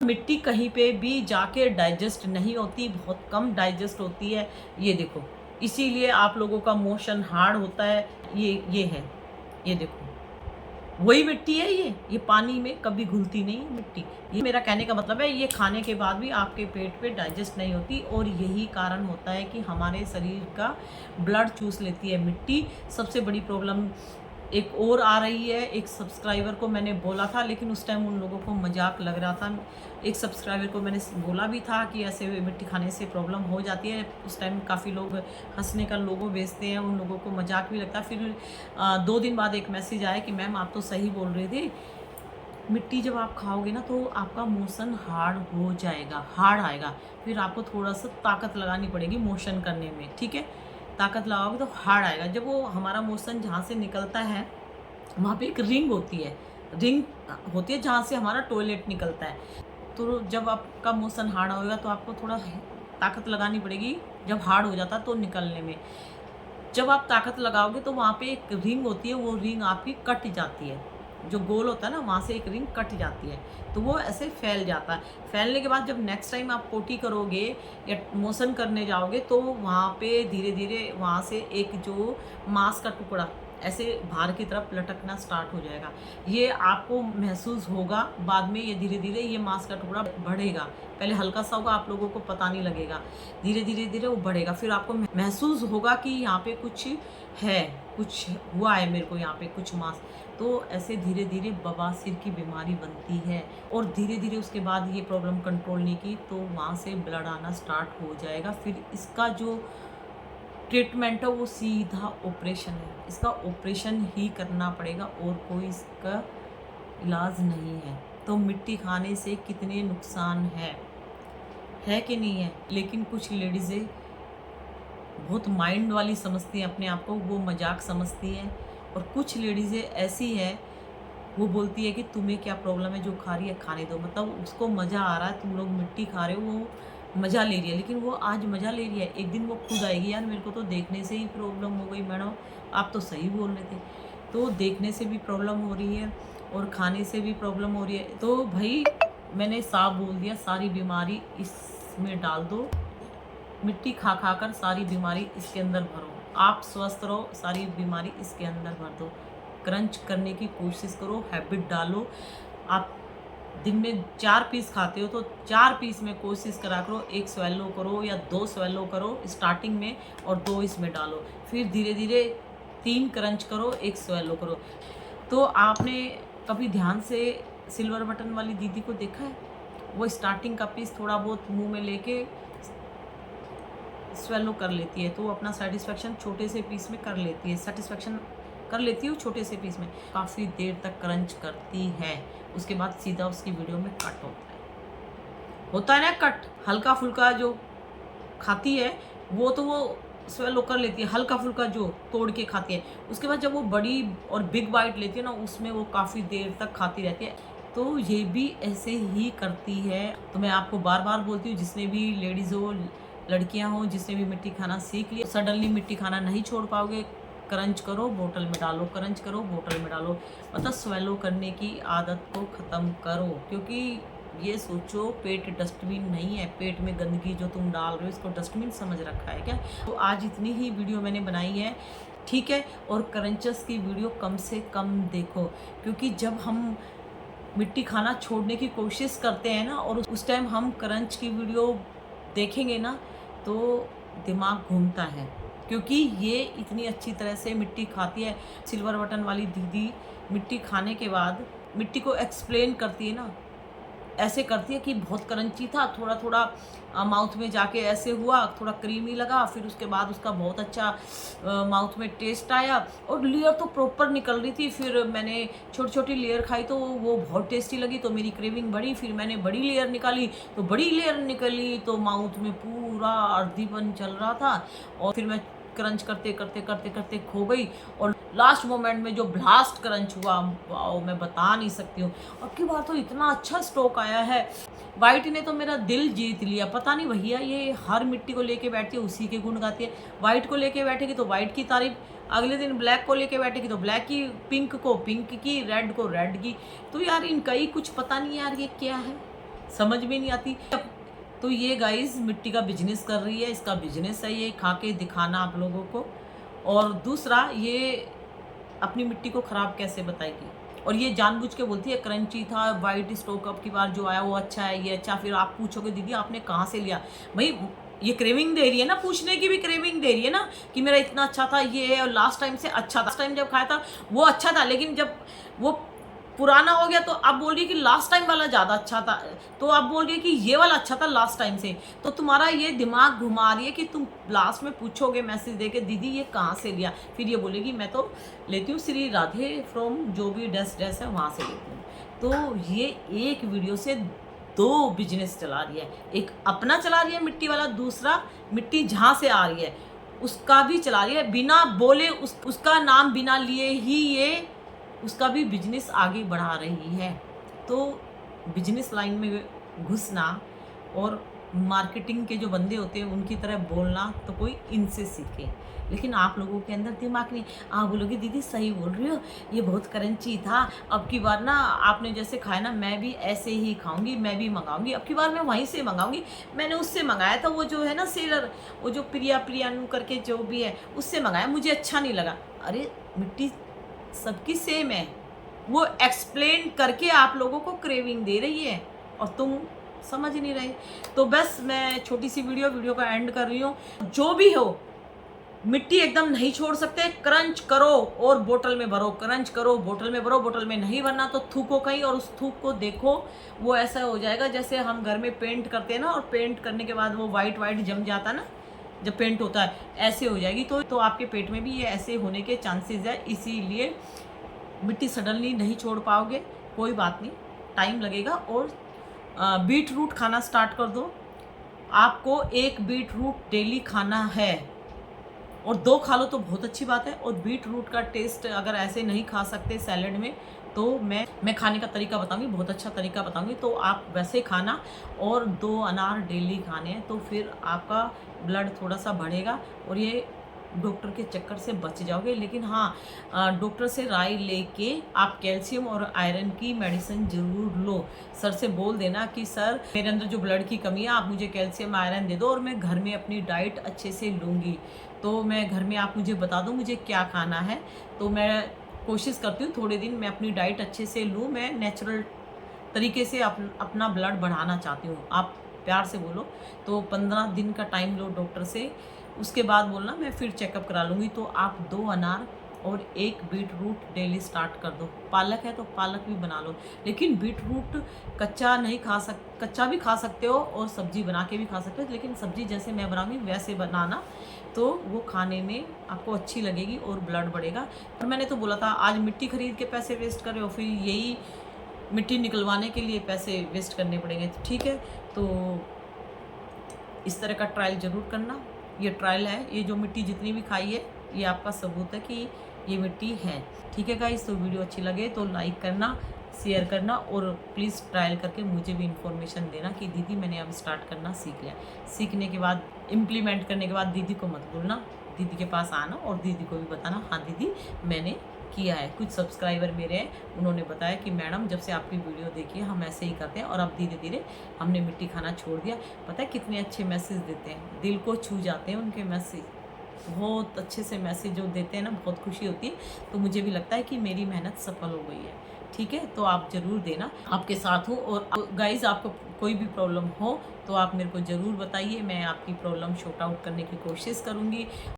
मिट्टी कहीं पे भी जाके डाइजेस्ट नहीं होती, बहुत कम डाइजेस्ट होती है। ये देखो, इसीलिए आप लोगों का मोशन हार्ड होता है। ये है, ये देखो, वही मिट्टी है ये पानी में कभी घुलती नहीं है मिट्टी। ये मेरा कहने का मतलब है, ये खाने के बाद भी आपके पेट पे डाइजेस्ट नहीं होती और यही कारण होता है कि हमारे शरीर का ब्लड चूस लेती है मिट्टी। सबसे बड़ी प्रॉब्लम एक और आ रही है। एक सब्सक्राइबर को मैंने बोला था, लेकिन उस टाइम उन लोगों को मजाक लग रहा था। एक सब्सक्राइबर को मैंने बोला भी था कि ऐसे मिट्टी खाने से प्रॉब्लम हो जाती है। उस टाइम काफ़ी लोग हंसने का लोगो भेजते हैं, उन लोगों को मजाक भी लगता है। फिर 2 दिन बाद एक मैसेज आया कि मैम आप तो सही बोल रहे थे, मिट्टी जब आप खाओगे ना तो आपका मोशन हार्ड हो जाएगा, हार्ड आएगा। फिर आपको थोड़ा सा ताकत लगानी पड़ेगी मोशन करने में, ठीक है। ताकत लगाओगे तो हार्ड आएगा। जब वो हमारा मोशन जहाँ से निकलता है, वहाँ पे एक रिंग होती है, रिंग होती है जहाँ से हमारा टॉयलेट निकलता है। तो जब आपका मोशन हार्ड होगा तो आपको थोड़ा ताकत लगानी पड़ेगी, जब हार्ड हो जाता तो निकलने में। जब आप ताकत लगाओगे तो वहाँ पे एक रिंग होती है, वो रिंग आपकी कट जाती है। जो गोल होता है ना, वहाँ से एक रिंग कट जाती है, तो वो ऐसे फैल जाता है। फैलने के बाद जब नेक्स्ट टाइम आप पोटी करोगे या मोशन करने जाओगे तो वहाँ पे धीरे-धीरे वहाँ से एक जो मांस का टुकड़ा ऐसे बाहर की तरफ लटकना स्टार्ट हो जाएगा। ये आपको महसूस होगा, बाद में ये धीरे-धीरे ये मांस का टुकड़ा बढ़ेगा। पहले हल्का-सा होगा, आप लोगों को पता नहीं लगेगा। धीरे-धीरे वो बढ़ेगा, फिर आपको महसूस होगा कि यहाँ पे कुछ है, कुछ हुआ है मेरे को यहाँ पे कुछ मांस। तो ऐसे धीरे-धीरे बवासीर की बीमारी बनती है और धीरे-धीरे उसके बाद ये प्रॉब्लम कंट्रोल नहीं की तो वहाँ से ब्लड आना स्टार्ट हो जाएगा। फिर इसका जो ट्रीटमेंट है वो सीधा ऑपरेशन है। इसका ऑपरेशन ही करना पड़ेगा और कोई इसका इलाज नहीं है। तो मिट्टी खाने से कितने नुकसान है कि नहीं है? लेकिन कुछ लेडीज़ें बहुत माइंड वाली समझती हैं अपने आप को, वो मजाक समझती हैं। और कुछ लेडीज़ें ऐसी हैं, वो बोलती है कि तुम्हें क्या प्रॉब्लम है, जो खा रही है खाने दो। मतलब उसको मज़ा आ रहा है, तुम लोग मिट्टी खा रहे हो, वो मज़ा ले रही है। लेकिन वो आज मज़ा ले रही है, एक दिन वो खुद आएगी, यार मेरे को तो देखने से ही प्रॉब्लम हो गई मैडम, आप तो सही बोल रहे थे। तो देखने से भी प्रॉब्लम हो रही है और खाने से भी प्रॉब्लम हो रही है। तो भाई मैंने साफ बोल दिया, सारी बीमारी इसमें डाल दो। मिट्टी खा खा कर सारी बीमारी इसके अंदर भरो। आप स्वस्थ रहो, सारी बीमारी इसके अंदर भर दो। क्रंच करने की कोशिश करो, हैबिट डालो। आप दिन में 4 पीस खाते हो तो 4 पीस में कोशिश करा करो, 1 स्वैलो करो या 2 स्वैलो करो स्टार्टिंग में और 2 इसमें डालो। फिर धीरे-धीरे 3 क्रंच करो, 1 स्वैलो करो। तो आपने कभी ध्यान से सिल्वर बटन वाली दीदी को देखा है? वो स्टार्टिंग का पीस थोड़ा बहुत मुँह में लेके स्वेलो कर लेती है, तो वो अपना सैटिस्फैक्शन छोटे से पीस में कर लेती है, सैटिस्फैक्शन कर लेती है वो छोटे से पीस में। काफ़ी देर तक क्रंच करती है, उसके बाद सीधा उसकी वीडियो में कट होता है ना कट, हल्का फुल्का जो खाती है वो तो वो स्वेलो कर लेती है, हल्का फुल्का जो तोड़ के खाती है। उसके बाद जब वो बड़ी और बिग बाइट लेती है ना, उसमें वो काफ़ी देर तक खाती रहती है। तो ये भी ऐसे ही करती है। तो मैं आपको बार बार बोलती हूँ, जिसने भी लेडीज़ हो, लड़कियां हो, जिसने भी मिट्टी खाना सीख लिया, सडनली मिट्टी खाना नहीं छोड़ पाओगे। क्रंच करो, बोतल में डालो, क्रंच करो, बोतल में डालो। मतलब स्वेलो करने की आदत को ख़त्म करो, क्योंकि ये सोचो पेट डस्टबिन नहीं है। पेट में गंदगी जो तुम डाल रहे हो इसको डस्टबिन समझ रखा है क्या? तो आज इतनी ही वीडियो मैंने बनाई है, ठीक है। और क्रंचेस की वीडियो कम से कम देखो, क्योंकि जब हम मिट्टी खाना छोड़ने की कोशिश करते हैं ना और उस टाइम हम क्रंच की वीडियो देखेंगे ना, तो दिमाग घूमता है, क्योंकि ये इतनी अच्छी तरह से मिट्टी खाती है। सिल्वर बटन वाली दीदी मिट्टी खाने के बाद मिट्टी को एक्सप्लेन करती है ना, ऐसे करती है कि बहुत क्रंची था, थोड़ा थोड़ा माउथ में जाके ऐसे हुआ, थोड़ा क्रीमी लगा, फिर उसके बाद उसका बहुत अच्छा माउथ में टेस्ट आया और लेयर तो प्रॉपर निकल रही थी। फिर मैंने छोटी छोटी लेयर खाई तो वो बहुत टेस्टी लगी, तो मेरी क्रेविंग बढ़ी। फिर मैंने बड़ी लेयर निकाली तो बड़ी लेयर निकली, तो माउथ में पूरा अर्धीपन चल रहा था और फिर मैं क्रंच करते करते करते करते खो गई। और लास्ट मोमेंट में जो ब्लास्ट क्रंच हुआ, वाओ, मैं बता नहीं सकती हूँ। अब की बार तो इतना अच्छा स्टॉक आया है। वाइट ने तो मेरा दिल जीत लिया। पता नहीं भैया, ये हर मिट्टी को लेके बैठती है, उसी के गुण गाती है। वाइट को लेके बैठेगी तो वाइट की तारीफ, अगले दिन ब्लैक को लेके बैठेगी तो ब्लैक की, पिंक को पिंक की, रेड को रेड की। तो यार इनका ही कुछ पता नहीं यार, ये क्या है। समझ में नहीं आती। तो ये गाइस मिट्टी का बिजनेस कर रही है, इसका बिजनेस है ये खा के दिखाना आप लोगों को। और दूसरा, ये अपनी मिट्टी को ख़राब कैसे बताएगी, और ये जानबूझ के बोलती है क्रंची था, वाइट स्टोक अब की बार जो आया वो अच्छा है, ये अच्छा। फिर आप पूछोगे दीदी आपने कहाँ से लिया? भाई ये क्रेविंग दे रही है ना, पूछने की भी क्रेविंग दे रही है ना कि मेरा इतना अच्छा था, ये है, और लास्ट टाइम से अच्छा था। लास्ट टाइम जब खाया था वो अच्छा था, लेकिन जब वो पुराना हो गया तो अब बोल रही है कि लास्ट टाइम वाला ज़्यादा अच्छा था, तो अब बोल रही है कि ये वाला अच्छा था लास्ट टाइम से। तो तुम्हारा ये दिमाग घुमा रही है कि तुम लास्ट में पूछोगे मैसेज देके दीदी ये कहाँ से लिया, फिर ये बोलेगी मैं तो लेती हूँ श्री राधे फ्रॉम जो भी ड्रेस है वहाँ से लेती हूँ। तो ये एक वीडियो से 2 बिजनेस चला रही है, एक अपना चला रही है मिट्टी वाला, दूसरा मिट्टी जहाँ से आ रही है उसका भी चला रही है, बिना बोले उसका नाम बिना लिए ही ये उसका भी बिजनेस आगे बढ़ा रही है। तो बिजनेस लाइन में घुसना और मार्केटिंग के जो बंदे होते हैं उनकी तरह बोलना तो कोई इनसे सीखे, लेकिन आप लोगों के अंदर दिमाग नहीं। आप बोलोगे दीदी सही बोल रही हो, ये बहुत करंची था, अब की बार ना आपने जैसे खाया ना मैं भी ऐसे ही खाऊंगी, मैं भी मंगाऊंगी, अब की बार मैं वहीं से मंगाऊंगी। मैंने उससे मंगाया था, वो जो है ना सेलर, वो जो प्रियानु करके जो भी है उससे मंगाया, मुझे अच्छा नहीं लगा। अरे मिट्टी सबकी सेम है, वो एक्सप्लेन करके आप लोगों को क्रेविंग दे रही है और तुम समझ नहीं रहे। तो बस मैं छोटी सी वीडियो का एंड कर रही हूँ। जो भी हो मिट्टी एकदम नहीं छोड़ सकते, क्रंच करो और बोतल में भरो, क्रंच करो बोतल में भरो, बोतल में नहीं भरना तो थूको कहीं, और उस थूक को देखो वो ऐसा हो जाएगा जैसे हम घर में पेंट करते हैं ना, और पेंट करने के बाद वो वाइट जम जाता ना जब पेंट होता है, ऐसे हो जाएगी। तो आपके पेट में भी ये ऐसे होने के चांसेस है, इसीलिए मिट्टी सडनली नहीं छोड़ पाओगे, कोई बात नहीं, टाइम लगेगा। और बीट रूट खाना स्टार्ट कर दो। आपको 1 बीट रूट डेली खाना है, और 2 खा लो तो बहुत अच्छी बात है। और बीट रूट का टेस्ट अगर ऐसे नहीं खा सकते सैलेड में, तो मैं खाने का तरीका बताऊंगी, बहुत अच्छा तरीका बताऊंगी, तो आप वैसे खाना। और 2 अनार डेली खाने हैं, तो फिर आपका ब्लड थोड़ा सा बढ़ेगा और ये डॉक्टर के चक्कर से बच जाओगे। लेकिन हाँ, डॉक्टर से राय लेके आप कैल्शियम और आयरन की मेडिसिन ज़रूर लो। सर से बोल देना कि सर मेरे अंदर जो ब्लड की कमी है, आप मुझे कैल्शियम आयरन दे दो और मैं घर में अपनी डाइट अच्छे से लूँगी। तो मैं घर में आप मुझे बता दो मुझे क्या खाना है, तो मैं कोशिश करती हूँ थोड़े दिन मैं अपनी डाइट अच्छे से लूँ। मैं नेचुरल तरीके से अपना ब्लड बढ़ाना चाहती हूँ। आप प्यार से बोलो, तो 15 दिन का टाइम लो डॉक्टर से, उसके बाद बोलना मैं फिर चेकअप करा लूँगी। तो आप 2 अनार और 1 बीट रूट डेली स्टार्ट कर दो। पालक है तो पालक भी बना लो, लेकिन बीट रूट कच्चा नहीं कच्चा भी खा सकते हो और सब्जी बना के भी खा सकते हो, लेकिन सब्जी जैसे मैं बनाऊंगी वैसे बनाना, तो वो खाने में आपको अच्छी लगेगी और ब्लड बढ़ेगा। और मैंने तो बोला था आज मिट्टी खरीद के पैसे वेस्ट कर रहे हो, फिर यही मिट्टी निकलवाने के लिए पैसे वेस्ट करने पड़ेंगे। तो ठीक है, तो इस तरह का ट्रायल ज़रूर करना। ये ट्रायल है, ये जो मिट्टी जितनी भी खाई है ये आपका सबूत है कि ये मिट्टी है। ठीक है गाइस, तो वीडियो अच्छी लगे तो लाइक करना, शेयर करना, और प्लीज़ ट्रायल करके मुझे भी इन्फॉर्मेशन देना कि दीदी मैंने अब स्टार्ट करना सीख लिया। सीखने के बाद इम्प्लीमेंट करने के बाद दीदी को मत भूलना, दीदी के पास आना और दीदी को भी बताना हाँ दीदी मैंने किया है। कुछ सब्सक्राइबर मेरे हैं, उन्होंने बताया कि मैडम जब से आपकी वीडियो देखी है हम ऐसे ही करते हैं और अब धीरे धीरे हमने मिट्टी खाना छोड़ दिया। पता है कितने अच्छे मैसेज देते हैं, दिल को छू जाते हैं उनके मैसेज, बहुत अच्छे से मैसेज जो देते हैं ना, बहुत खुशी होती है। तो मुझे भी लगता है कि मेरी मेहनत सफल हो गई है। ठीक है, तो आप ज़रूर देना, आपके साथ हूँ। और गाइज़ आपको कोई भी प्रॉब्लम हो तो आप मेरे को ज़रूर बताइए, मैं आपकी प्रॉब्लम शॉर्ट आउट करने की कोशिश करूँगी।